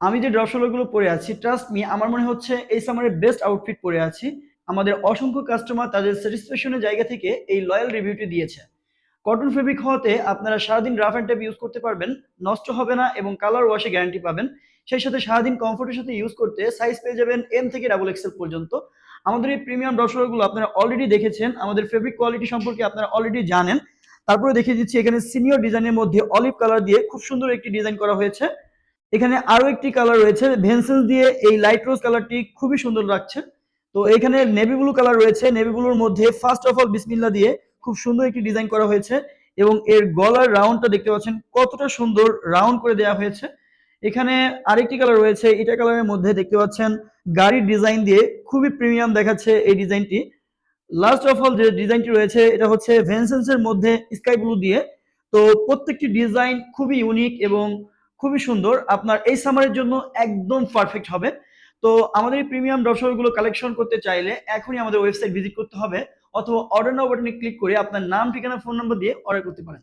আমি যে ড্রপ শোলগুলো পরে আছি, ট্রাস্ট মি, আমার মনে হচ্ছে এই সামারের বেস্ট আউটফিট পরে আছি। আমাদের অসংখ্য কাস্টমার তাদের স্যাটিসফ্যাকশনের জায়গা থেকে এই লয়াল রিভিউটি দিয়েছে। কটন ফেব্রিক হওয়াতে আপনারা সারাদিন রাফ অ্যান্ড টাইপ ইউজ করতে পারবেন, নষ্ট হবে না এবং কালার ওয়াশে গ্যারান্টি পাবেন। সেই সাথে সারাদিন কমফোর্টের সাথে ইউজ করতে সাইজ পেয়ে যাবেন এম থেকে ডাবল এক্সেল পর্যন্ত। আমাদের এই প্রিমিয়াম ড্রপশোলগুলো আপনারা অলরেডি দেখেছেন, আমাদের ফেব্রিক কোয়ালিটি সম্পর্কে আপনারা অলরেডি জানেন। তারপরে দেখিয়ে দিচ্ছি, এখানে সিনিয়র ডিজাইনের মধ্যে অলিভ কালার দিয়ে খুব সুন্দর একটি ডিজাইন করা হয়েছে। এখানে আরো একটি কালার রয়েছে ভেনসেন্স দিয়ে, এই লাইট রোজ কালারটি খুবই সুন্দর লাগছে। তো এখানে নেভি ব্লু কালার রয়েছে, নেভি ব্লুর মধ্যে ফার্স্ট অফ অল বিসমিল্লা দিয়ে খুব সুন্দর একটি ডিজাইন করা হয়েছে এবং এর গলার রাউন্ডটা দেখতে পাচ্ছেন কতটা সুন্দর রাউন্ড করে দেওয়া হয়েছে। এখানে আরেকটি কালার রয়েছে, এটা কালারের মধ্যে দেখতে পাচ্ছেন গাড়ির ডিজাইন দিয়ে খুবই প্রিমিয়াম দেখাচ্ছে এই ডিজাইনটি। লাস্ট অফ অল যে ডিজাইনটি রয়েছে এটা হচ্ছে ভেনসেন্সের মধ্যে স্কাই ব্লু দিয়ে। তো প্রত্যেকটি ডিজাইন খুবই ইউনিক এবং খুবই সুন্দর, আপনার এই সামারের জন্য একদম পারফেক্ট হবে। তো আমাদের এই প্রিমিয়াম ড্রপশপগুলো কালেকশন করতে চাইলে এখনই আমাদের ওয়েবসাইট ভিজিট করতে হবে, অথবা অর্ডার নাও বাটনে ক্লিক করে আপনার নাম, ঠিকানা, ফোন নাম্বার দিয়ে অর্ডার করতে পারেন।